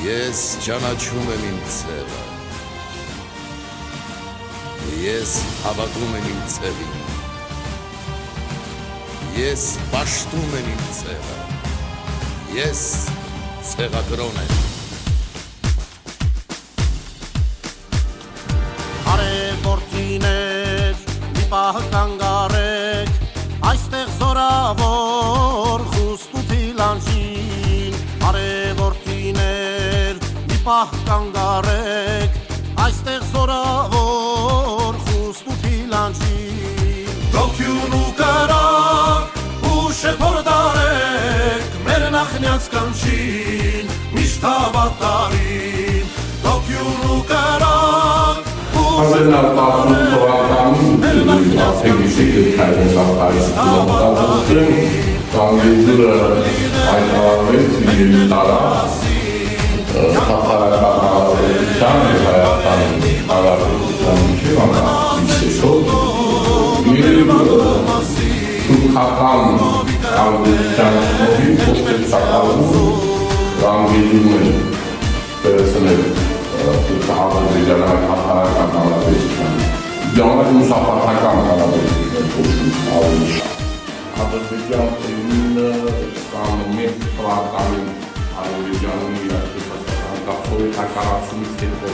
Ես ճանաչում եմ իմ ցեղը, ես հավատում եմ իմ ցեղին, ես պաշտում եմ իմ ցեղը, ես ցեղակրոն եմ։ Արևորտիներ, մի պահ կանգարեք, այստեղ զորավոր խուստ ու փիլանջին, արևորտիներ, մի պահ կանգարեք, այստեղ զորավոր խուստ ու փիլանջին, դոքյուն ու կրակ ու շեփոր դարեք, մեր նախնյաց կանչին, միշտ հավատարին, դոքյուն ու կրակ 1918 թվականին ափեգիշի գլխայից ապարիստի կանգեզուրը հայտնավարվեց իրեն տարա խաղաղական Հայաստանի հարավության միջև ամենիշեշով թուրքական կանգեզության շնորհի փոստեցակալում կանգեզում են վերցնել Ադրբեջանական հաղթարական հարաբերությունները, Իրանական մուսապարտական հարաբերությունները ավելի շատ։ Ադրբեջան տերմինը 21 թվականին Ադրբեջանում սովետականացումից հետո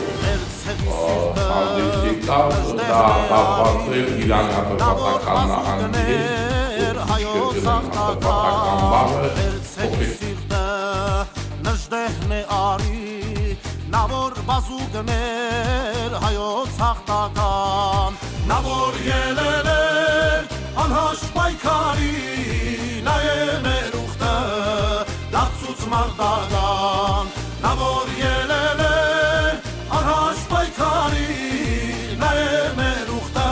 անդրեցիկավ, դա կապված է Իրանի ադրբեջանական նահանգի ադրբեջանական բառը Նա որ բազուկներ հայոց հաղթական, նա որ ելել էր անհաշ պայքարի, նա է մեր ուխտը դարձուց մարտական, նա որ ելել էր անհաշ պայքարի, նա է մեր ուխտը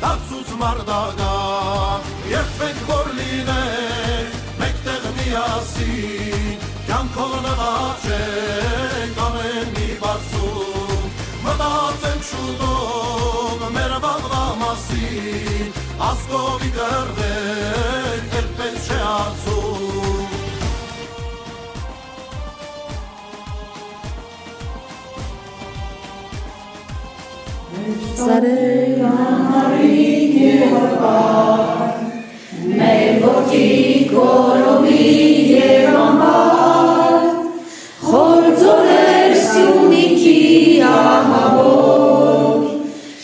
դարձուց մարտական, երբեք որ լինենք մեկտեղ միասին, կյանքով նվաճենք ամեն մի բացում, մտածենք շուտով մեր վաղվա մասին, ազգովի կռվենք, երբեք չէ ացում։ Սարել անհարին եվապար, մեր որդի կորովի եվամբար, Խորձորեր սյունիքի ահավոր,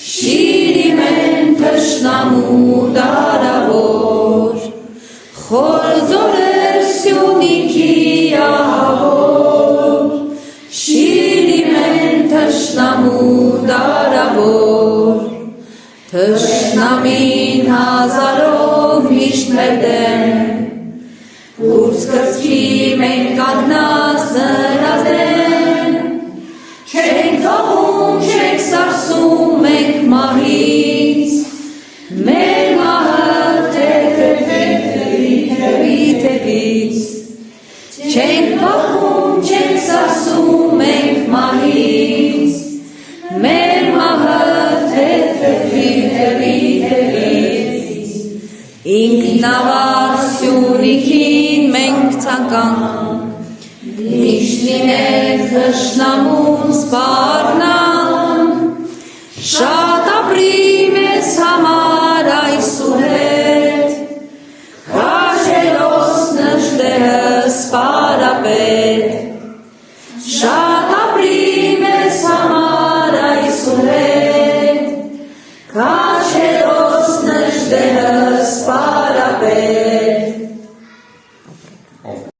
շիրիմ են թշնամու դարավոր, Խորձորեր սյունիքի ահավոր, շիրիմ են թշնամու դարավոր, թշնամին հազարով միշտ մեր դեմ, Ուրց կրծքի մենք կանգնած նրազեն, չենք թողում, չենք սարսում մենք մահից, մեր մահը թևից, չենք թողում, չենք սարսում մենք մահից, մեր մահը թևից, ինքնավար սյունիքին մենք ցանկանք, միշտ լինենք թշնամուն սպառնանք, շատ ապրի մեզ համար այսուհետ, քաշելով նշտերը սպարապետ,